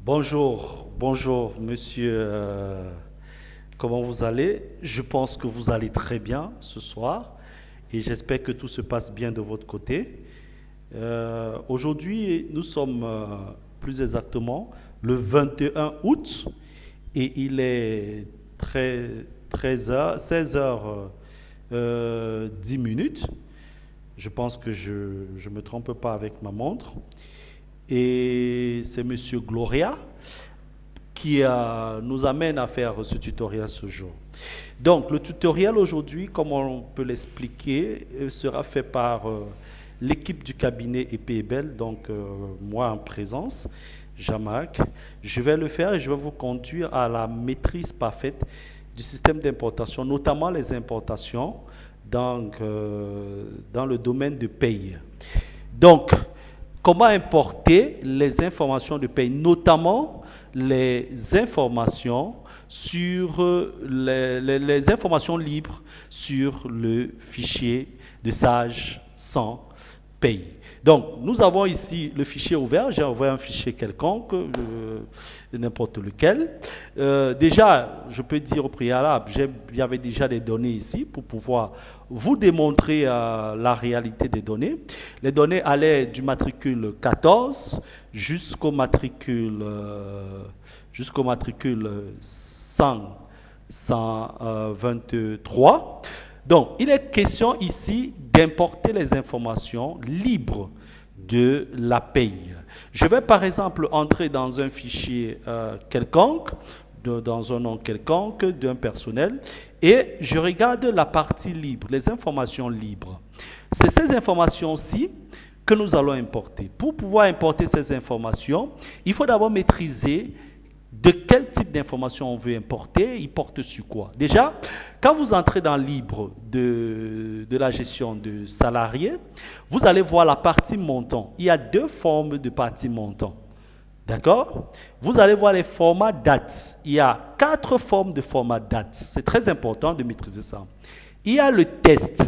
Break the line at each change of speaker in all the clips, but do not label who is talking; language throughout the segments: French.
Bonjour monsieur, comment vous allez? Je pense que vous allez très bien ce soir et j'espère que tout se passe bien de votre côté. Aujourd'hui, nous sommes plus exactement le 21 août et il est 16 heures 10 minutes. Je pense que je ne me trompe pas avec ma montre. Et c'est Monsieur Gloria qui nous amène à faire ce tutoriel ce jour. Donc, le tutoriel aujourd'hui, comme on peut l'expliquer, sera fait par l'équipe du cabinet EPEBEL, donc moi en présence, Jean-Marc. Je vais le faire et je vais vous conduire à la maîtrise parfaite du système d'importation, notamment les importations dans le domaine de paye. Donc, comment importer les informations de paye, notamment les informations sur les informations libres sur le fichier de Sage 100 paye. Donc, nous avons ici le fichier ouvert. J'ai envoyé un fichier quelconque, n'importe lequel. Déjà, je peux dire au préalable, il y avait déjà des données ici pour pouvoir vous démontrer la réalité des données. Les données allaient du matricule 14 jusqu'au matricule 123. Donc, il est question ici d'importer les informations libres de la paye. Je vais par exemple entrer dans un fichier quelconque, dans un nom quelconque d'un personnel, et je regarde la partie libre, les informations libres. C'est ces informations-ci que nous allons importer. Pour pouvoir importer ces informations, il faut d'abord maîtriser de quel type d'information on veut importer, il porte sur quoi. Déjà, quand vous entrez dans libre de la gestion de salariés, vous allez voir la partie montant. Il y a deux formes de partie montant. D'accord? Vous allez voir les formats dates. Il y a 4 formes de format date. C'est très important de maîtriser ça. Il y a le test.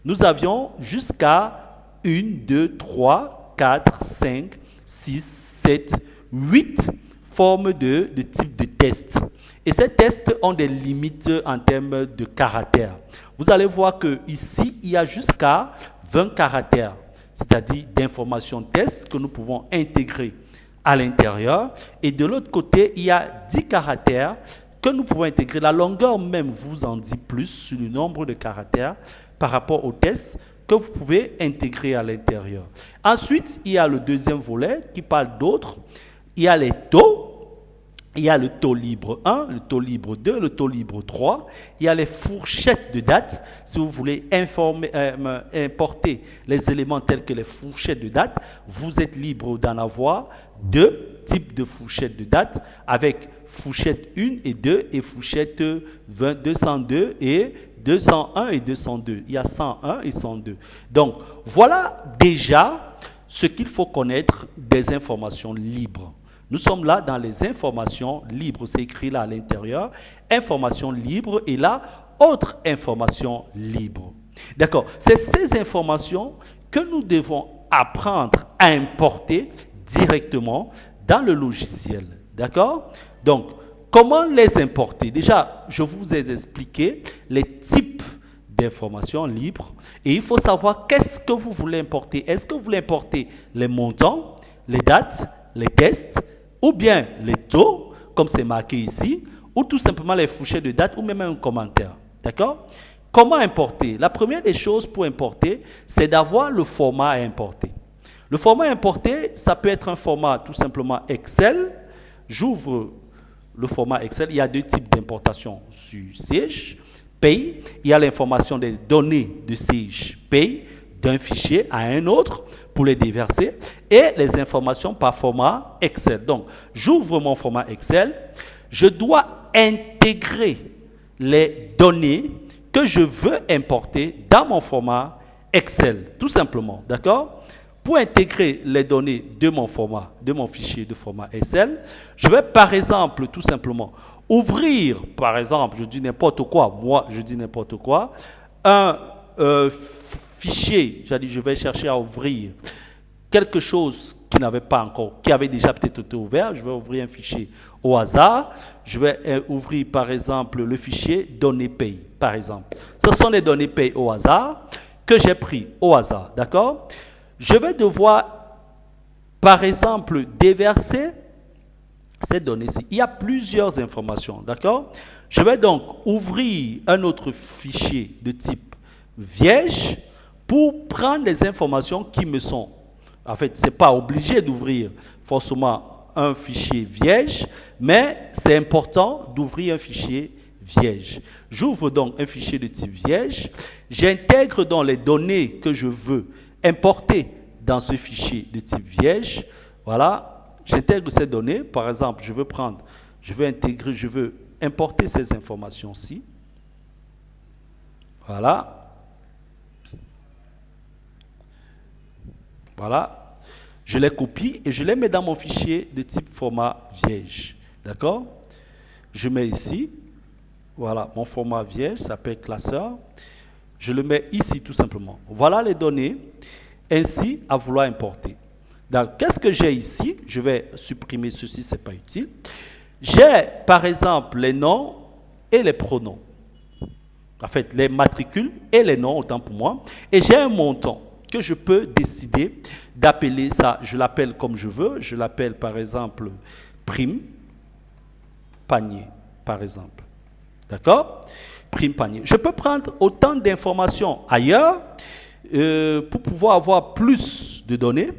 Nous avions jusqu'à 1, 2, 3, 4, 5, 6, 7, 8 formes de type de test. Et ces tests ont des limites en termes de caractères. Vous allez voir qu'ici, il y a jusqu'à 20 caractères, c'est-à-dire d'informations test que nous pouvons intégrer à l'intérieur. Et de l'autre côté, il y a 10 caractères que nous pouvons intégrer. La longueur même vous en dit plus sur le nombre de caractères par rapport aux tests que vous pouvez intégrer à l'intérieur. Ensuite, il y a le deuxième volet qui parle d'autres. Il y a les taux. Il y a le taux libre 1, le taux libre 2, le taux libre 3. Il y a les fourchettes de date. Si vous voulez importer les éléments tels que les fourchettes de date, vous êtes libre d'en avoir 2 types de fourchettes de date avec fourchette 1 et 2 et fourchette 202 et 201 et 202. Il y a 101 et 102. Donc, voilà déjà ce qu'il faut connaître des informations libres. Nous sommes là dans les informations libres. C'est écrit là à l'intérieur. Informations libres et là, autre information libre. D'accord. C'est ces informations que nous devons apprendre à importer directement dans le logiciel. D'accord. Donc, comment les importer? Déjà, je vous ai expliqué les types d'informations libres. Et il faut savoir qu'est-ce que vous voulez importer. Est-ce que vous voulez importer les montants, les dates, les tests, ou bien les taux, comme c'est marqué ici, ou tout simplement les fourchettes de date, ou même un commentaire. D'accord? Comment importer? La première des choses pour importer, c'est d'avoir le format à importer. Le format importé, ça peut être un format tout simplement Excel. J'ouvre le format Excel. Il y a 2 types d'importation sur Sage Pay. Il y a l'information des données de Sage Pay d'un fichier à un autre pour les déverser et les informations par format Excel. Donc, j'ouvre mon format Excel. Je dois intégrer les données que je veux importer dans mon format Excel, tout simplement. D'accord? Pour intégrer les données de mon format, de mon fichier de format Excel, je vais par exemple, tout simplement, ouvrir, par exemple, je dis n'importe quoi, moi je dis n'importe quoi, un fichier, je vais chercher à ouvrir quelque chose qui avait déjà peut-être été ouvert. Je vais ouvrir un fichier au hasard. Je vais ouvrir par exemple le fichier données paye, par exemple. Ce sont les données paye au hasard que j'ai pris au hasard, d'accord? Je vais devoir, par exemple, déverser ces données-ci. Il y a plusieurs informations, d'accord? Je vais donc ouvrir un autre fichier de type vierge pour prendre les informations qui me sont... En fait, ce n'est pas obligé d'ouvrir forcément un fichier vierge, mais c'est important d'ouvrir un fichier vierge. J'ouvre donc un fichier de type vierge, j'intègre donc les données que je veux importer dans ce fichier de type vierge. Voilà, j'intègre ces données. Par exemple, je veux importer ces informations-ci. Voilà. Voilà. Je les copie et je les mets dans mon fichier de type format vierge. D'accord? Je mets ici. Voilà, mon format vierge s'appelle classeur. Je le mets ici tout simplement. Voilà les données ainsi à vouloir importer. Donc, qu'est-ce que j'ai ici? Je vais supprimer ceci, ce n'est pas utile. J'ai par exemple les noms et les pronoms. En fait, les matricules et les noms, autant pour moi. Et j'ai un montant que je peux décider d'appeler ça. Je l'appelle comme je veux. Je l'appelle par exemple prime panier, par exemple. D'accord? Prime panier. Je peux prendre autant d'informations ailleurs pour pouvoir avoir plus de données.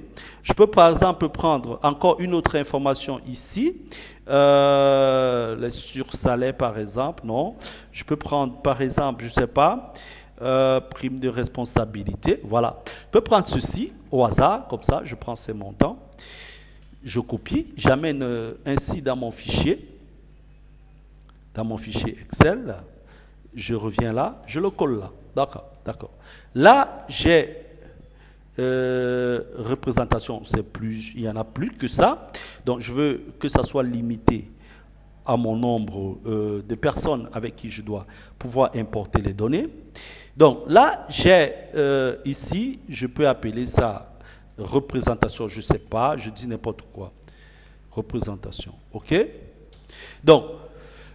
Je peux par exemple prendre encore une autre information ici. Les sursalaires par exemple, non. Je peux prendre par exemple, je ne sais pas, prime de responsabilité. Voilà. Je peux prendre ceci au hasard, comme ça, je prends ces montants. Je copie, j'amène ainsi dans mon fichier Excel. Je reviens là, je le colle là. D'accord, d'accord. Là, j'ai représentation, c'est plus, il n'y en a plus que ça. Donc, je veux que ça soit limité à mon nombre de personnes avec qui je dois pouvoir importer les données. Donc, là, j'ai ici, je peux appeler ça représentation, je ne sais pas, je dis n'importe quoi. Représentation, OK? Donc,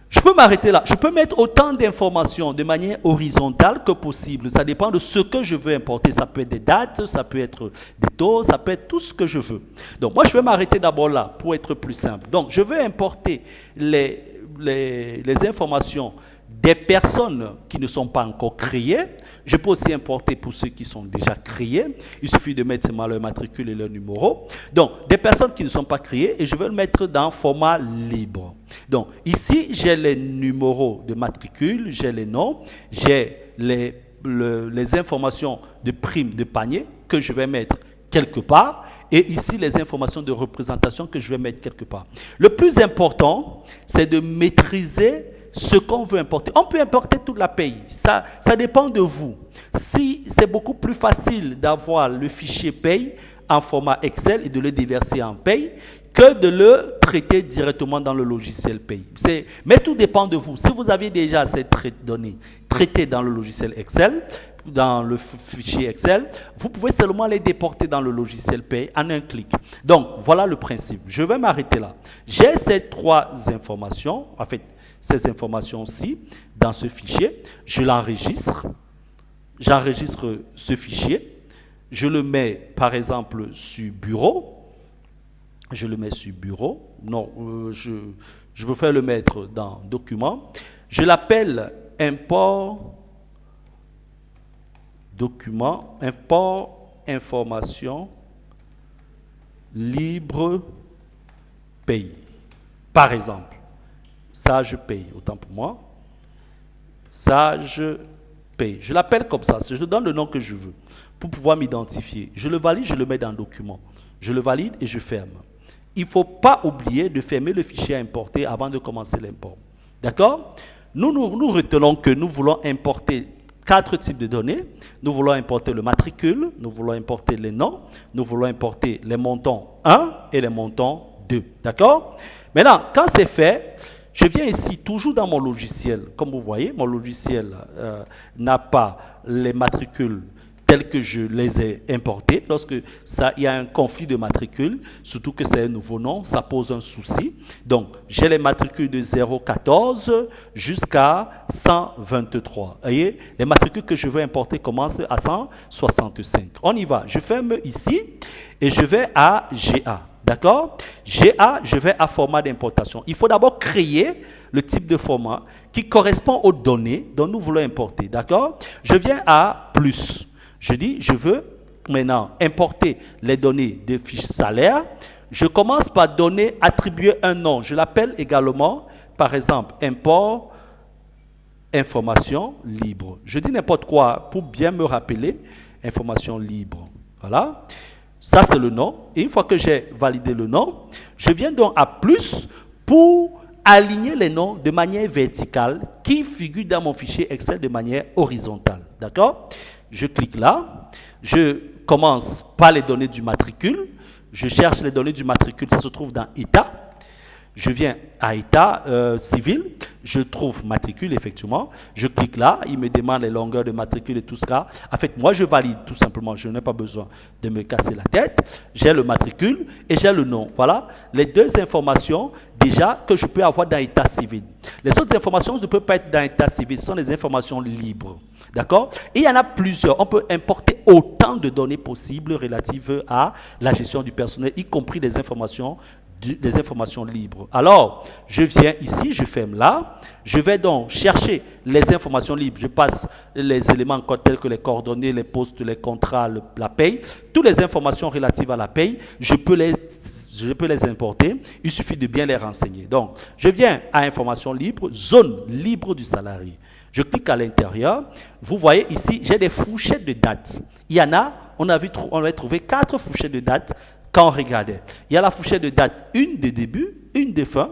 je peux m'arrêter là. Je peux mettre autant d'informations de manière horizontale que possible. Ça dépend de ce que je veux importer. Ça peut être des dates, ça peut être des taux, ça peut être tout ce que je veux. Donc, moi, je vais m'arrêter d'abord là pour être plus simple. Donc, je veux importer les informations des personnes qui ne sont pas encore créées. Je peux aussi importer pour ceux qui sont déjà créés. Il suffit de mettre seulement leur matricule et leur numéro. Donc, des personnes qui ne sont pas créées et je vais le mettre dans format libre. Donc, ici, j'ai les numéros de matricule, j'ai les noms, j'ai les informations de prime de panier que je vais mettre quelque part et ici, les informations de représentation que je vais mettre quelque part. Le plus important, c'est de maîtriser ce qu'on veut importer. On peut importer toute la paye. Ça dépend de vous. Si c'est beaucoup plus facile d'avoir le fichier paye en format Excel et de le déverser en paye que de le traiter directement dans le logiciel paye. Mais tout dépend de vous. Si vous avez déjà ces données traitées dans le logiciel Excel, dans le fichier Excel, vous pouvez seulement les déporter dans le logiciel paye en un clic. Donc, voilà le principe. Je vais m'arrêter là. J'ai ces trois informations, en fait, ces informations-ci dans ce fichier. Je l'enregistre. J'enregistre ce fichier. Je le mets, par exemple, sur bureau. Je le mets sur bureau. Non, je préfère le mettre dans document. Je l'appelle import document, import information libre paye. Par exemple, ça je paye, autant pour moi. Ça je paye. Je l'appelle comme ça, je donne le nom que je veux pour pouvoir m'identifier. Je le valide, je le mets dans document. Je le valide et je ferme. Il ne faut pas oublier de fermer le fichier à importer avant de commencer l'import. D'accord? Nous retenons que nous voulons importer 4 types de données. Nous voulons importer le matricule, nous voulons importer les noms, nous voulons importer les montants 1 et les montants 2. D'accord? Maintenant, quand c'est fait, je viens ici, toujours dans mon logiciel. Comme vous voyez, mon logiciel n'a pas les matricules tels que je les ai importés. Lorsque il y a un conflit de matricule, surtout que c'est un nouveau nom, ça pose un souci. Donc, j'ai les matricules de 014 jusqu'à 123. Vous voyez, les matricules que je veux importer commencent à 165. On y va. Je ferme ici et je vais à GA. D'accord? GA, je vais à format d'importation. Il faut d'abord créer le type de format qui correspond aux données dont nous voulons importer. D'accord? Je viens à plus. Je dis, je veux maintenant importer les données des fiches salaires. Je commence par donner, attribuer un nom. Je l'appelle également, par exemple, import information libre. Je dis n'importe quoi pour bien me rappeler information libre. Voilà. Ça, c'est le nom. Et une fois que j'ai validé le nom, je viens donc à plus pour aligner les noms de manière verticale qui figurent dans mon fichier Excel de manière horizontale. D'accord? Je clique là. Je commence par les données du matricule. Je cherche les données du matricule. Ça se trouve dans État. Je viens à État civil. Je trouve matricule, effectivement. Je clique là. Il me demande les longueurs de matricule et tout ça. En fait, moi, je valide tout simplement. Je n'ai pas besoin de me casser la tête. J'ai le matricule et j'ai le nom. Voilà les deux informations déjà que je peux avoir dans État civil. Les autres informations ne peuvent pas être dans État civil. Ce sont des informations libres. D'accord? Et il y en a plusieurs. On peut importer autant de données possibles relatives à la gestion du personnel, y compris des informations libres. Alors, je viens ici, je ferme là. Je vais donc chercher les informations libres. Je passe les éléments tels que les coordonnées, les postes, les contrats, la paye. Toutes les informations relatives à la paye, je peux les importer. Il suffit de bien les renseigner. Donc, je viens à information libre, zone libre du salarié. Je clique à l'intérieur. Vous voyez ici, j'ai des fourchettes de dates. Il y en a, on avait trouvé 4 fourchettes de dates quand on regardait. Il y a la fourchette de date 1 de début, 1 de fin.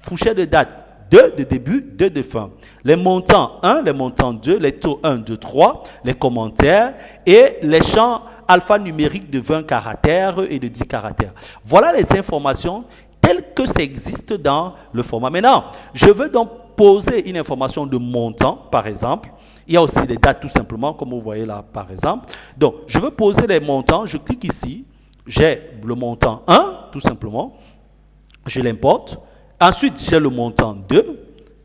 Fourchette de date 2 de début, 2 de fin. Les montants 1, les montants 2, les taux 1, 2, 3, les commentaires et les champs alphanumériques de 20 caractères et de 10 caractères. Voilà les informations telles que ça existe dans le format. Maintenant, je veux donc poser une information de montant, par exemple. Il y a aussi les dates tout simplement, comme vous voyez là, par exemple. Donc, je veux poser les montants. Je clique ici. J'ai le montant 1, tout simplement. Je l'importe. Ensuite, j'ai le montant 2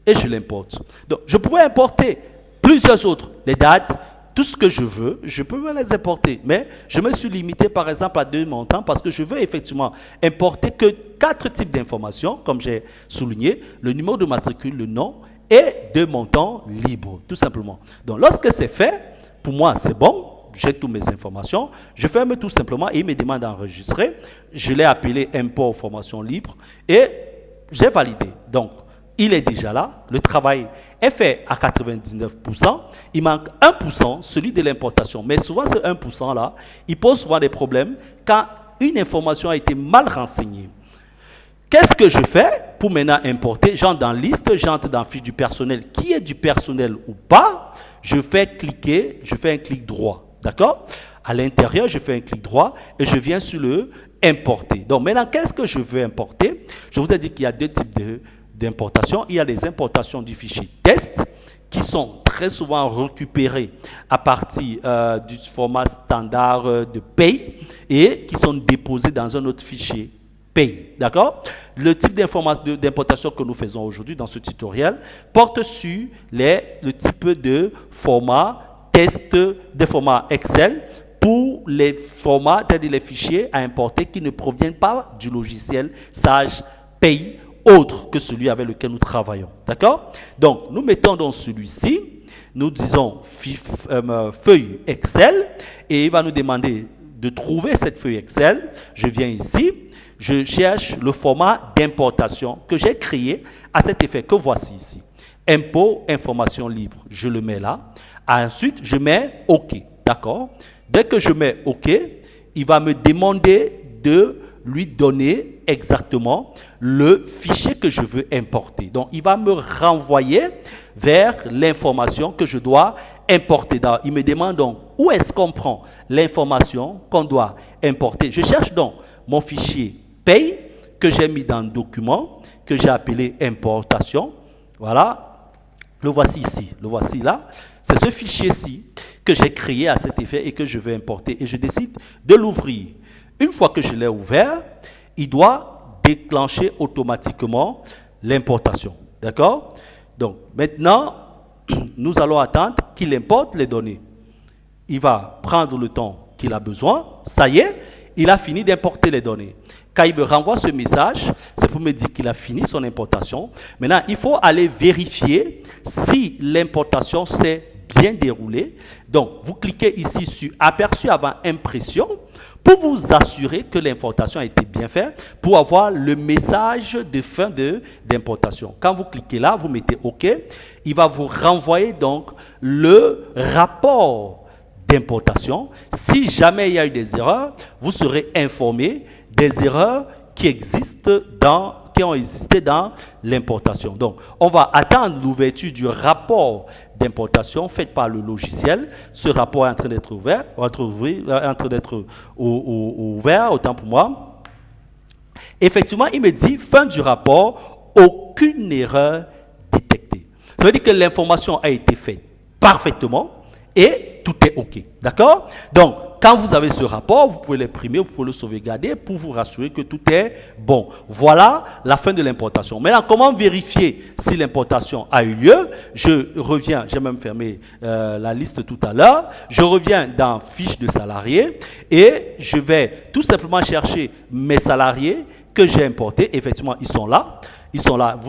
et je l'importe. Donc, je pouvais importer plusieurs autres. Les dates, tout ce que je veux, je peux les importer. Mais je me suis limité, par exemple, à 2 montants parce que je veux effectivement importer que 4 types d'informations, comme j'ai souligné, le numéro de matricule, le nom et 2 montants libres, tout simplement. Donc, lorsque c'est fait, pour moi, c'est bon. J'ai toutes mes informations, je ferme tout simplement et il me demande d'enregistrer. Je l'ai appelé import formation libre et j'ai validé. Donc, il est déjà là, le travail est fait à 99%, il manque 1%, celui de l'importation. Mais souvent, ce 1% là, il pose souvent des problèmes quand une information a été mal renseignée. Qu'est-ce que je fais pour maintenant importer? J'entre dans liste, j'entre dans fiche du personnel, qui est du personnel ou pas. Je fais un clic droit. D'accord? À l'intérieur, je fais un clic droit et je viens sur le importer. Donc maintenant, qu'est-ce que je veux importer? Je vous ai dit qu'il y a 2 types d'importation. Il y a les importations du fichier test qui sont très souvent récupérées à partir du format standard de paye et qui sont déposées dans un autre fichier paye. D'accord? Le type d'importation que nous faisons aujourd'hui dans ce tutoriel porte sur le type de format test de format Excel pour les formats, c'est-à-dire les fichiers à importer qui ne proviennent pas du logiciel Sage Paye autre que celui avec lequel nous travaillons. D'accord? Donc, nous mettons dans celui-ci, nous disons feuille Excel et il va nous demander de trouver cette feuille Excel. Je viens ici, je cherche le format d'importation que j'ai créé à cet effet que voici ici. Impôt, information libre, je le mets là. Ensuite, je mets OK. D'accord? Dès que je mets OK, il va me demander de lui donner exactement le fichier que je veux importer. Donc, il va me renvoyer vers l'information que je dois importer. Il me demande donc où est-ce qu'on prend l'information qu'on doit importer. Je cherche donc mon fichier paye que j'ai mis dans le document, que j'ai appelé importation. Voilà. Le voici ici, le voici là. C'est ce fichier-ci que j'ai créé à cet effet et que je veux importer. Et je décide de l'ouvrir. Une fois que je l'ai ouvert, il doit déclencher automatiquement l'importation. D'accord? Donc, maintenant, nous allons attendre qu'il importe les données. Il va prendre le temps qu'il a besoin. Ça y est, il a fini d'importer les données. Quand il me renvoie ce message, c'est pour me dire qu'il a fini son importation. Maintenant, il faut aller vérifier si l'importation s'est bien déroulée. Donc, vous cliquez ici sur Aperçu avant impression pour vous assurer que l'importation a été bien faite, pour avoir le message de fin d'importation. Quand vous cliquez là, vous mettez OK, il va vous renvoyer donc le rapport d'importation. Si jamais il y a eu des erreurs, vous serez informé des erreurs qui ont existé dans l'importation. Donc, on va attendre l'ouverture du rapport d'importation fait par le logiciel. Ce rapport est en train d'être ouvert, autant pour moi. Effectivement, il me dit, fin du rapport, aucune erreur détectée. Ça veut dire que l'information a été faite parfaitement et tout est OK. D'accord? Donc, quand vous avez ce rapport, vous pouvez l'imprimer, vous pouvez le sauvegarder pour vous rassurer que tout est bon. Voilà la fin de l'importation. Maintenant, comment vérifier si l'importation a eu lieu? Je reviens, j'ai même fermé la liste tout à l'heure. Je reviens dans Fiche de salariés et je vais tout simplement chercher mes salariés que j'ai importés. Effectivement, ils sont là. Ils sont là.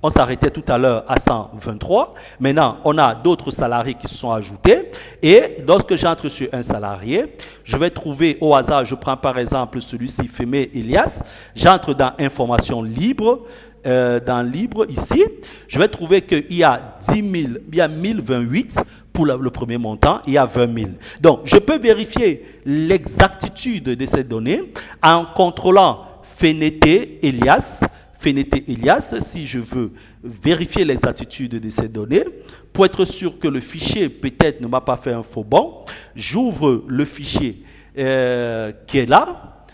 On s'arrêtait tout à l'heure à 123. Maintenant, on a d'autres salariés qui se sont ajoutés. Et lorsque j'entre sur un salarié, je vais trouver au hasard, je prends par exemple celui-ci, Fémé Elias. J'entre dans Information libre. Dans Libre ici, je vais trouver qu'il y a 1028 pour le premier montant, il y a 20 000. Donc, je peux vérifier l'exactitude de ces données en contrôlant Fénété Elias, si je veux vérifier l'exactitude de ces données, pour être sûr que le fichier peut-être ne m'a pas fait un faux bond, j'ouvre le fichier qui est là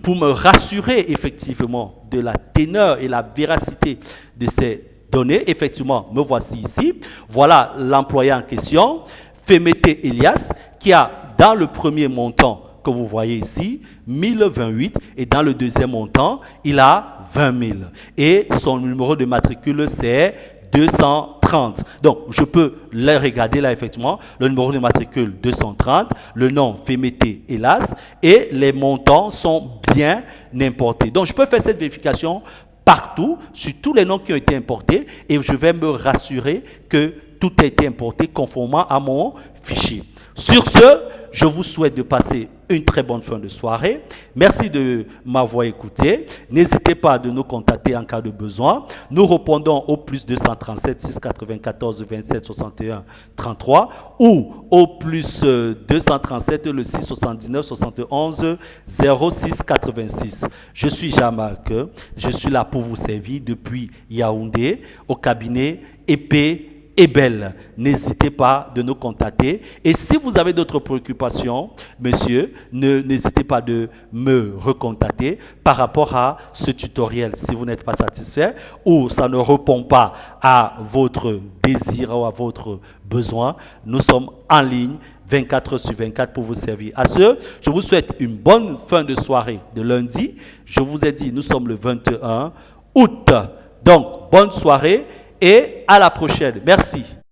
pour me rassurer effectivement de la teneur et la véracité de ces données. Effectivement, me voici ici. Voilà l'employé en question, Fémété Elias, qui a dans le premier montant que vous voyez ici, 1028, et dans le deuxième montant, il a 20 000. Et son numéro de matricule, c'est 230. Donc, je peux les regarder là, effectivement, le numéro de matricule 230, le nom Fémété Elias, et les montants sont bien importés. Donc, je peux faire cette vérification partout, sur tous les noms qui ont été importés, et je vais me rassurer que tout a été importé conformément à mon fichier. Sur ce, je vous souhaite de passer une très bonne fin de soirée. Merci de m'avoir écouté. N'hésitez pas à nous contacter en cas de besoin. Nous répondons au plus 237 694 27 61 33 ou au plus 237 le 679 71 06 86. Je suis Jean-Marc. Je suis là pour vous servir depuis Yaoundé au cabinet Épée et Belle. N'hésitez pas de nous contacter. Et si vous avez d'autres préoccupations, monsieur, n'hésitez pas de me recontacter par rapport à ce tutoriel. Si vous n'êtes pas satisfait ou ça ne répond pas à votre désir ou à votre besoin, nous sommes en ligne 24/24 pour vous servir. À ce, je vous souhaite une bonne fin de soirée de lundi. Je vous ai dit, nous sommes le 21 août. Donc, bonne soirée et à la prochaine. Merci.